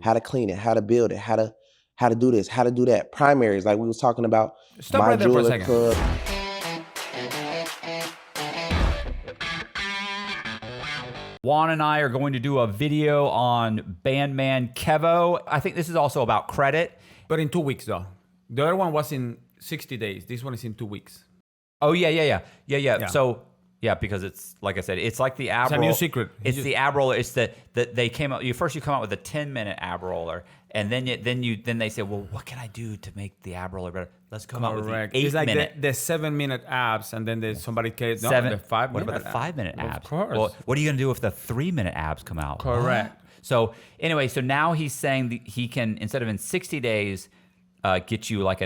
how to clean it, how to build it, how to do this, how to do that. Primaries, like we was talking about. Stop right there for a second. Club. Juan and I are going to do a video on BANDMAN KEVO. I think this is also about credit. But in 2 weeks, though. The other one was in 60 days. This one is in 2 weeks. Oh, yeah. So, yeah, because it's, like I said, it's like the ab roller. It's a new secret. It's the ab roller. It's that they came out, you come out with a 10-minute ab roller, and then they say, well, what can I do to make the ab roller better? Let's come out with the 8-minute. It's like the 7-minute abs, and then there's somebody came, the 5-minute. What about the 5-minute abs? Of course. Well, what are you going to do if the 3-minute abs come out? Correct. What? So anyway, so now he's saying that he can, instead of in 60 days, get you like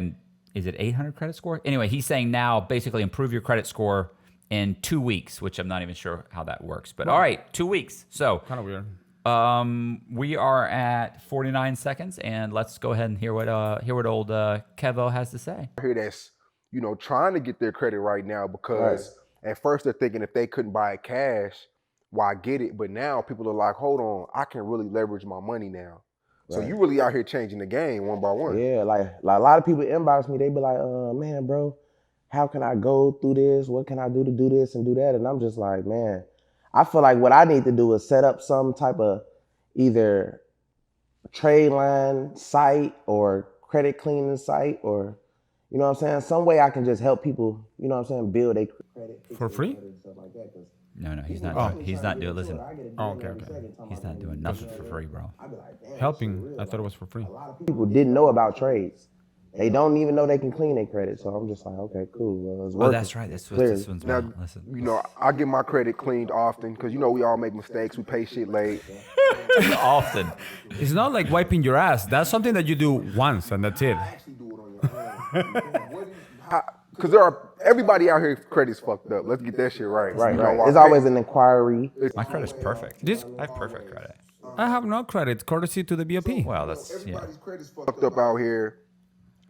is it 800 credit score? Anyway, he's saying now basically improve your credit score in 2 weeks, which I'm not even sure how that works. But all right, 2 weeks. So kind of weird. We are at 49 seconds, and let's go ahead and hear what old Kevo has to say. I hear that's, trying to get their credit right now because at first they're thinking if they couldn't buy it cash, why get it? But now people are like, hold on, I can really leverage my money now. So you really out here changing the game one by one. Yeah, like a lot of people inbox me, they be like, man, bro, how can I go through this? What can I do to do this and do that? And I'm just like, man, I feel like what I need to do is set up some type of either trade line site or credit cleaning site or, you know what I'm saying? Some way I can just help people, you know what I'm saying, build a credit. For free? Stuff like that, No, he's not. He's not doing. Listen, okay. he's not doing nothing for free, bro. Helping, I thought it was for free. A lot of people didn't know about trades. They don't even know they can clean their credit. So I'm just like, okay, cool. Well, it's working. Oh, that's right. That's what this one's Now, about. Listen. I get my credit cleaned often because, we all make mistakes. We pay shit late. Often. It's not like wiping your ass. That's something that you do once and that's it. I actually do it on your own. Because everybody out here credit's fucked up. Let's get that shit right. Right. It's always an inquiry. My credit's perfect. I have perfect credit. I have no credit, courtesy to the BOP. Well, that's everybody's credit's fucked up out here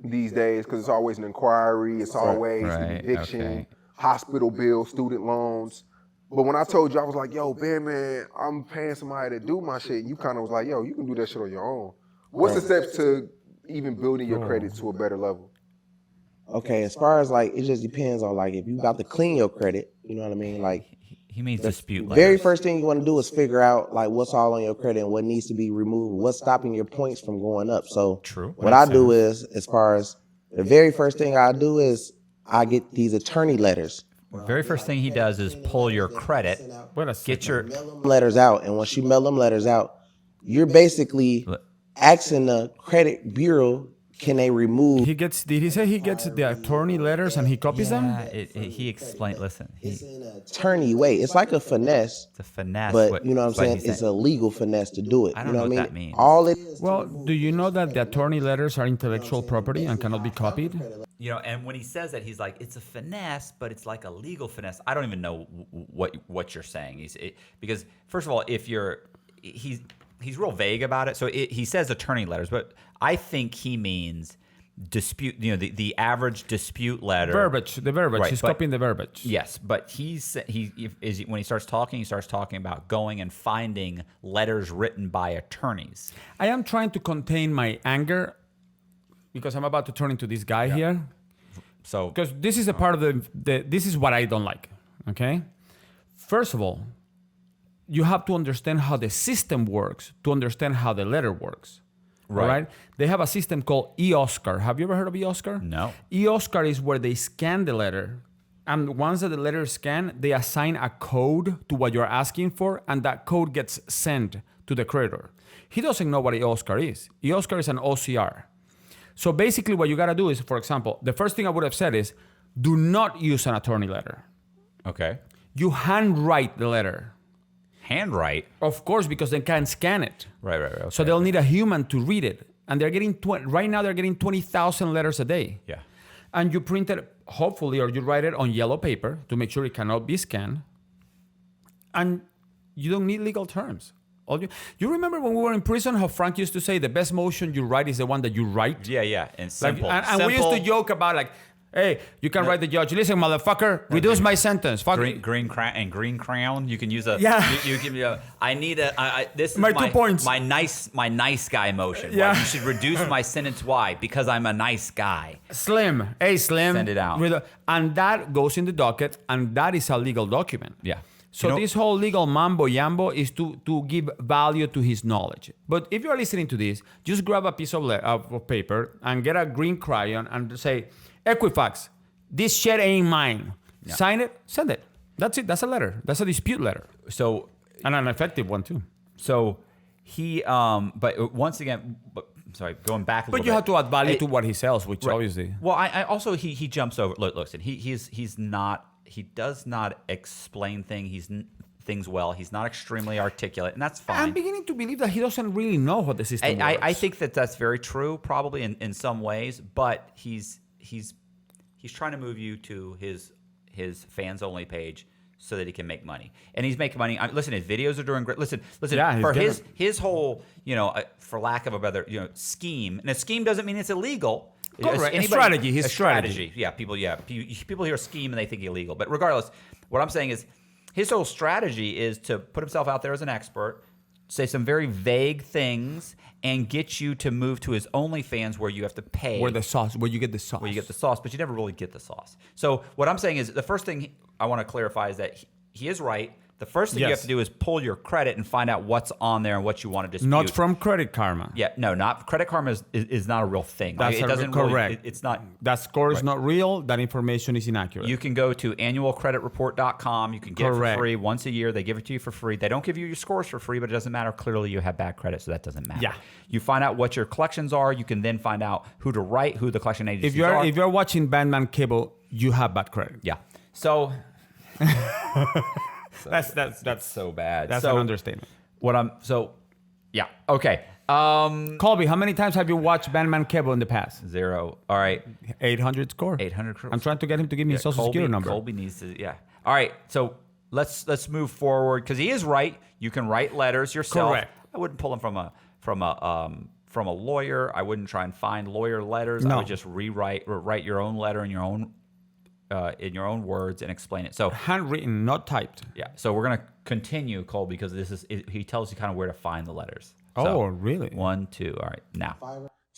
these days because it's always an inquiry. It's always an eviction, hospital bills, student loans. But when I told you, I was like, yo, man, I'm paying somebody to do my shit. And you kind of was like, yo, you can do that shit on your own. What's the steps to even building your credit to a better level? Okay, as far as like, it just depends on like if you about to clean your credit, you know what I mean? Like he means dispute letters. Very first thing you want to do is figure out like what's all on your credit and what needs to be removed, what's stopping your points from going up. So True. What I do is, as far as the very first thing I do is I get these attorney letters. The very first thing he does is pull your credit, get your letters out, and once you mail them letters out, you're basically asking the credit bureau, can they remove? Did he say he gets the attorney letters and he copies them? He explained. Listen, it's an attorney way. It's like a finesse. It's a finesse, but you know what I'm saying. It's a legal finesse to do it. I don't know what that means. All it is. Well, do you know that the attorney letters are intellectual property and cannot be copied? And when he says that, he's like, it's a finesse, but it's like a legal finesse. I don't even know what you're saying. Because first of all, he's real vague about it. So he says attorney letters, but I think he means dispute, the average dispute letter. The verbiage. He's copying the verbiage. Yes, but when he starts talking about going and finding letters written by attorneys. I am trying to contain my anger because I'm about to turn into this guy here. So because this is a part of this is what I don't like. Okay, first of all, you have to understand how the system works to understand how the letter works. Right? They have a system called eOscar. Have you ever heard of eOscar? No. eOscar is where they scan the letter. And once that the letter is scanned, they assign a code to what you're asking for, and that code gets sent to the creditor. He doesn't know what eOscar is. eOscar is an OCR. So basically what you got to do is, for example, the first thing I would have said is, do not use an attorney letter. Okay. You handwrite the letter. Handwrite? Of course, because they can't scan it. Right. Okay. So they'll need a human to read it. And they're getting, right now they're getting 20,000 letters a day. Yeah. And you print it, hopefully, or you write it on yellow paper to make sure it cannot be scanned. And you don't need legal terms. You remember when we were in prison how Frank used to say the best motion you write is the one that you write? Yeah. And simple. And we used to joke about like, Hey, you can write the judge. Listen, motherfucker, reduce my sentence. Fuck Green crown. You can use a. Yeah. You can. I need a. This is My 2 points. My nice guy motion. Yeah. Why you should reduce my sentence. Why? Because I'm a nice guy. Slim. Hey, Slim. Send it out. And that goes in the docket, and that is a legal document. Yeah. So this whole legal mambo jambo is to give value to his knowledge. But if you're listening to this, just grab a piece of paper and get a green crayon and say, Equifax, this shit ain't mine. Yeah. Sign it, send it. That's it. That's a letter. That's a dispute letter. So, and an effective one too. So he, but once again, sorry, going back a little bit. But you have to add value to what he sells, which obviously. Well, I also he jumps over. Listen, he does not explain things well. He's not extremely articulate, and that's fine. I'm beginning to believe that he doesn't really know what the system works. I think that's very true, probably in some ways. But he's trying to move you to his fans only page so that he can make money, and he's making money. Listen, his videos are doing great. Listen. Yeah, for his whole, for lack of a better, scheme. And a scheme doesn't mean it's illegal. Correct. His strategy. Yeah, people hear scheme and they think illegal. But regardless, what I'm saying is his whole strategy is to put himself out there as an expert, say some very vague things, and get you to move to his OnlyFans where you have to pay. Where you get the sauce. Where you get the sauce, but you never really get the sauce. So what I'm saying is the first thing I want to clarify is that he is right. The first thing you have to do is pull your credit and find out what's on there and what you want to dispute. Not from Credit Karma. Yeah, no, not Credit Karma is not a real thing. That's correct. Really, it's not. That score is not real. That information is inaccurate. You can go to annualcreditreport.com. You can get it for free once a year. They give it to you for free. They don't give you your scores for free, but it doesn't matter. Clearly, you have bad credit, so that doesn't matter. Yeah. You find out what your collections are. You can then find out who to write, who the collection agencies are. If you're watching BANDMAN KEVO, you have bad credit. Yeah. So. That's so bad. That's an understatement. Yeah. Okay. Colby, how many times have you watched BANDMAN KEVO in the past? 0. All right. 800 score. 800 scores. I'm trying to get him to give me his social security number. Colby needs to. Yeah. All right. So let's move forward because he is right. You can write letters yourself. Correct. I wouldn't pull them from a lawyer. I wouldn't try and find lawyer letters. No. I would just write your own letter in your own words and explain it. So handwritten, not typed. Yeah. So we're gonna continue, Cole, because he tells you kind of where to find the letters. So, really? 1, 2. All right. Now.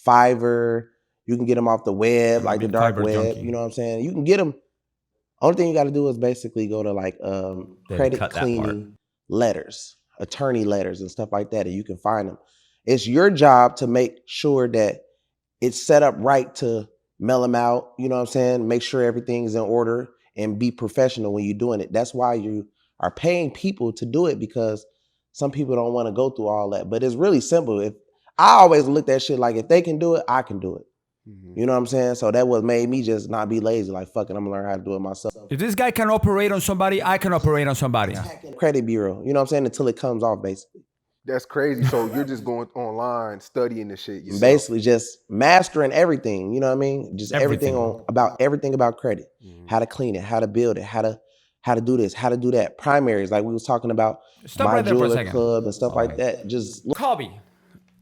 Fiverr. You can get them off the web, like the dark Fiverr web. junkie. You know what I'm saying? You can get them. Only thing you got to do is basically go to like credit cleaning letters, attorney letters, and stuff like that, and you can find them. It's your job to make sure that it's set up right to mail them out. You know what I'm saying? Make sure everything's in order and be professional when you're doing it. That's why you are paying people to do it, because some people don't want to go through all that. But it's really simple. If I always looked at shit like, if they can do it, I can do it. Mm-hmm. You know what I'm saying? So that what made me just not be lazy. Like, fuck it, I'm gonna learn how to do it myself. If this guy can operate on somebody, I can operate on somebody. Credit bureau. You know what I'm saying? Until it comes off, basically. That's crazy. So you're just going online studying this shit yourself. Basically just mastering everything. You know what I mean? Just everything about credit. Mm-hmm. How to clean it, how to build it, how to do this, how to do that. Primaries, like we was talking about. Stop My right there for a Jeweler second. Club and stuff like that. Just Colby,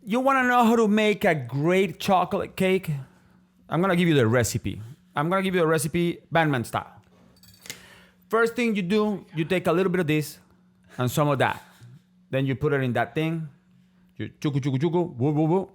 you want to know how to make a great chocolate cake? I'm going to give you the recipe. BANDMAN style. First thing you do, you take a little bit of this and some of that. Then you put it in that thing. You chuku, woo, woo, woo.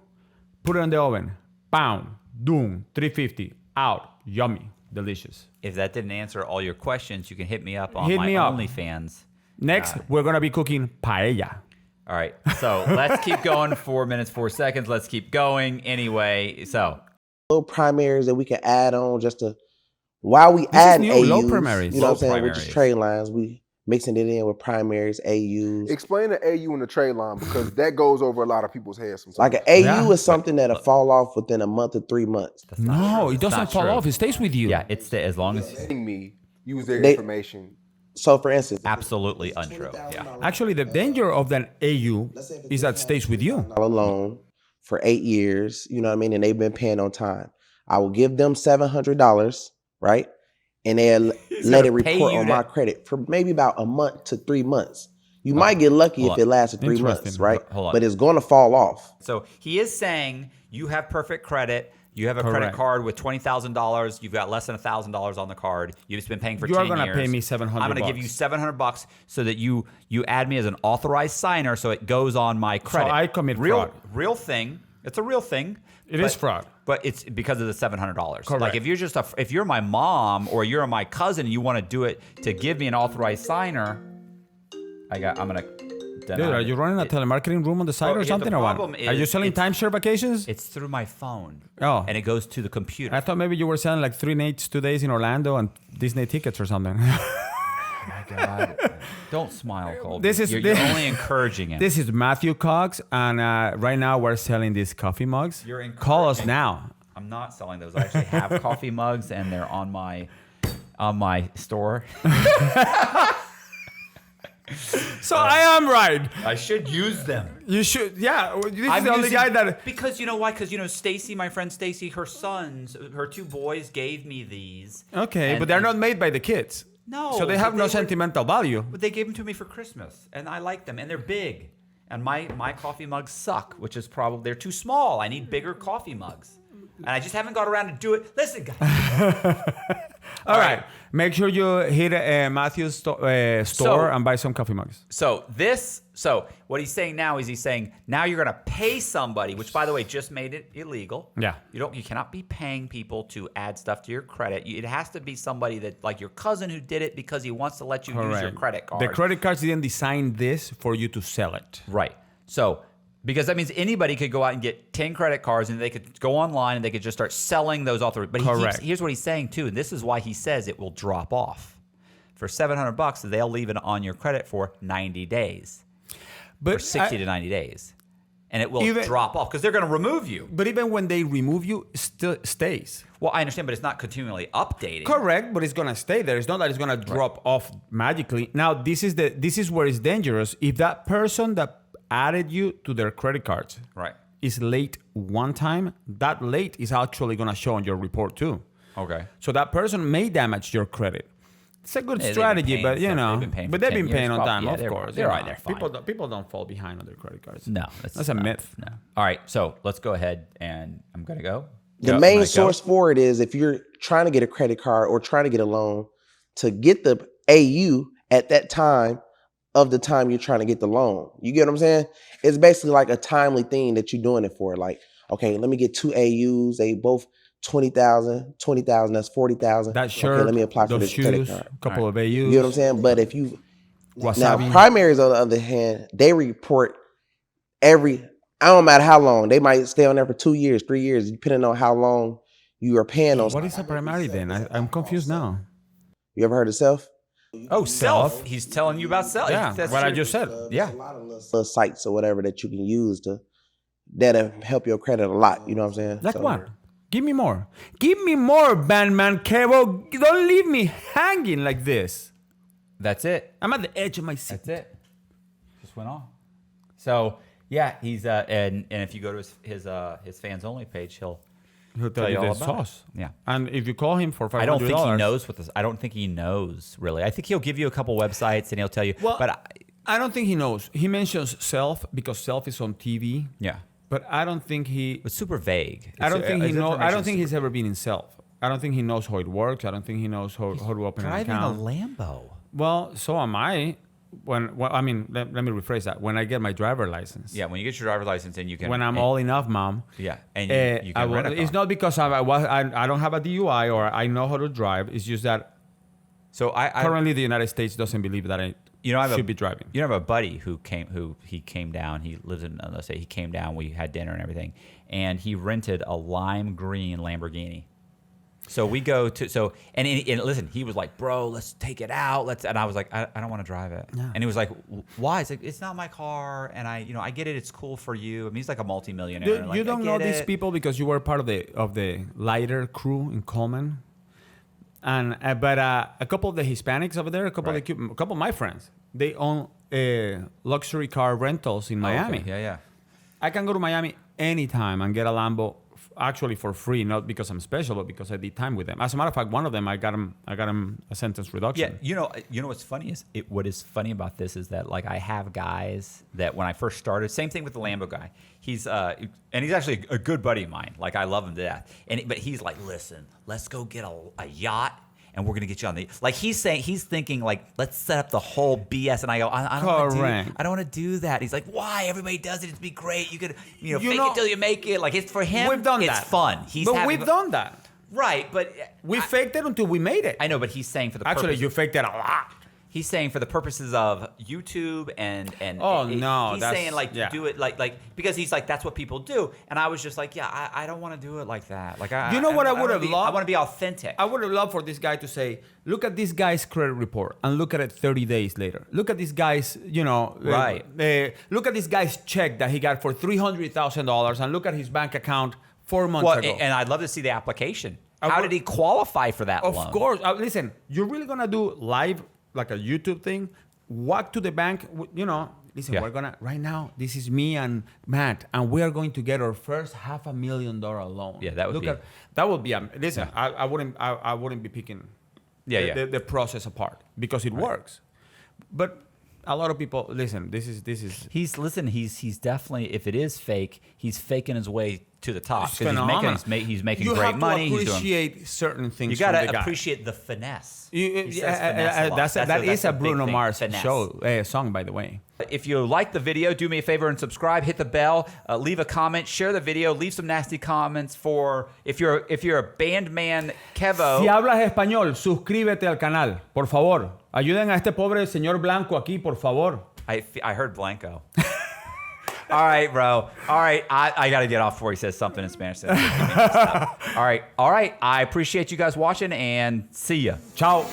Put it in the oven. Pound, doom, 350, out. Yummy, delicious. If that didn't answer all your questions, you can hit me up on my OnlyFans. Next, we're going to be cooking paella. All right, so let's keep going. 4 minutes, 4 seconds. Let's keep going. Anyway, so. Little primaries that we can add on just to, while we add AUs, low primaries. you know what I'm saying, with just trade lines, we mixing it in with primaries, AUs. Explain the AU and the trade line, because that goes over a lot of people's heads sometimes. Like an AU is something that'll fall off within a month or 3 months. No, it doesn't fall off. It stays with you. Yeah, it's as long as use their information. So for instance, absolutely untrue. Yeah. Actually, the danger of that AU is that it stays with you. Loan for 8 years, you know what I mean, and they've been paying on time. I will give them $700, right? And they'll let it report on my credit for maybe about a month to 3 months. You might get lucky if it lasted 3 months, right? Hold on. But it's going to fall off. So he is saying you have perfect credit. You have a credit Correct. card with $20,000. You've got less than $1,000 on the card. You've just been paying for 10 years. You are going to pay me $700. I'm going to give you $700 so that you add me as an authorized signer so it goes on my credit. So I commit real, fraud. Real thing. It's a real thing. It is fraud. But it's because of the $700. Correct. Like if you're just if you're my mom or you're my cousin and you want to do it to give me an authorized signer, I'm going to Dude, are you running a telemarketing room on the side or something or what? Are you selling timeshare vacations? It's through my phone. Oh. And it goes to the computer. I thought maybe you were selling like 3 nights, 2 days in Orlando and Disney tickets or something. Oh my God. Don't smile, Colby. You're only encouraging it. This is Matthew Cox, and right now we're selling these coffee mugs. Call us now. I'm not selling those. I actually have coffee mugs, and they're on my store. So I am right. I should use them. You should. Yeah. This is the only guy that. Because you know why? Because Stacy, my friend Stacy, her 2 boys gave me these. Okay, but they're not made by the kids. No. So they have no sentimental value. But they gave them to me for Christmas, and I like them, and they're big. And my coffee mugs suck, which is probably they're too small. I need bigger coffee mugs, and I just haven't got around to do it. Listen, guys. All right. Make sure you hit Matthew's store and buy some coffee mugs. So what he's saying now is now you're going to pay somebody, which by the way just made it illegal. Yeah. You cannot be paying people to add stuff to your credit. It has to be somebody that like your cousin who did it because he wants to let you use your credit card. The credit cards didn't design this for you to sell it. Right. So because that means anybody could go out and get 10 credit cards and they could go online and they could just start selling those authorized. But here's what he's saying too, and this is why he says it will drop off. For $700, they'll leave it on your credit for 90 days. For 60 to 90 days. And it will drop off because they're going to remove you. But even when they remove you, it still stays. Well, I understand, but it's not continually updating. Correct, but it's going to stay there. It's not that it's going to drop off magically. Now, this is where it's dangerous. If that person that added you to their credit cards is late one time, that late is actually going to show on your report too. Okay. So that person may damage your credit. It's a good strategy, but they've been paying on time, of course. They're right there. People don't fall behind on their credit cards. No, that's a myth. No. All right, so let's go ahead and I'm going to go. The main source for it is if you're trying to get a credit card or trying to get a loan, to get the AU at that time of the time you're trying to get the loan. You get what I'm saying? It's basically like a timely thing that you're doing it for. Like, okay, let me get 2 AUs. They both 20,000, that's 40,000. That shirt, okay, let me apply for this shoes, credit card. A couple of AUs. You get what I'm saying? But if you Wasabi. Now primaries on the other hand, they report I don't matter how long. They might stay on there for 2 years, 3 years, depending on how long you are paying on. What is a primary then? I'm confused now. You ever heard of self? Oh, self. He's telling you about self. Yeah, that's what true. I just said. Yeah. A lot of little sites or whatever that you can use that'll help your credit a lot. You know what I'm saying? Like what? Give me more. Give me more, BANDMAN KEVO. Don't leave me hanging like this. That's it. I'm at the edge of my seat. That's it. Just went off. So yeah, he's and if you go to his fans only page, he'll tell you all the about sauce. it. Yeah. And if you call him for $500, I don't think he knows what this. I don't think he knows really. I think he'll give you a couple websites and he'll tell you. Well, but I don't think he knows. He mentions self because self is on TV. Yeah. But I don't think he. It's super vague. I don't think he knows. I don't think he's ever been in self. I don't think he knows how it works. I don't think he knows how to open an account. Driving a Lambo. Well, so am I. Let me rephrase that. When I get my driver license. Yeah, when you get your driver's license and you can. When I'm old enough, Mom. Yeah, and you can rent a car. It's not because I don't have a DUI or I know how to drive. It's just that. So currently the United States doesn't believe that I should be driving. You have a buddy who came down. He lives in, let's say he came down. We had dinner and everything, and he rented a lime green Lamborghini. So we go to and listen, he was like, bro, let's take it out. And I was like, I don't want to drive it. Yeah. And he was like, why? It's like, it's not my car, and I get it. It's cool for you. I mean, he's like a multimillionaire. You don't know these people because you were part of the lighter crew in Coleman. And but a couple of the Hispanics over there, a couple of my friends, they own luxury car rentals in Miami. Okay. Yeah. I can go to Miami anytime and get a Lambo actually for free, not because I'm special, but because I did time with them. As a matter of fact, one of them I got him a sentence reduction. Yeah, you know what's funny is what is funny about this is that like I have guys that when I first started, same thing with the Lambo guy. He's and he's actually a good buddy of mine. Like I love him to death. But he's like, listen, let's go get a yacht. And we're gonna get you on the he's thinking like let's set up the whole BS and I go I don't want to do that. He's like, why? Everybody does it. It'd be great. You could fake it till you make it. Like it's for him. We've done it's that. Fun. We've done that. Right, but we faked it until we made it. I know, but he's saying for the actually you faked it a lot. He's saying for the purposes of YouTube and he's saying like do it like because he's like that's what people do, and I was just like I don't want to do it like that. Like I would have loved. I want to be authentic. I would have loved for this guy to say, look at this guy's credit report and look at it 30 days later. Look at this guy's look at this guy's check that he got for $300,000 and look at his bank account 4 months ago. And I'd love to see the application. How did he qualify for that loan? Of course. Listen, you're really gonna do live. Like a YouTube thing, walk to the bank, listen, we're gonna, right now, this is me and Matt, and we are going to get our first $500,000 loan. Yeah, that would be, listen, I wouldn't be picking the process apart because it works. But a lot of people, listen, this is. He's definitely, if it is fake, he's faking his way to the top. He's making great money. You have to appreciate certain things. You gotta appreciate the finesse. That is a Bruno Mars song, by the way. If you like the video, do me a favor and subscribe. Hit the bell. Leave a comment. Share the video. Leave some nasty comments for if you're a BANDMAN KEVO. Si hablas español, suscríbete al canal, por favor. Ayuden a este pobre señor blanco aquí, por favor. I heard Blanco. All right, bro. All right, I got to get off before he says something in Spanish. All right. I appreciate you guys watching and see ya. Ciao.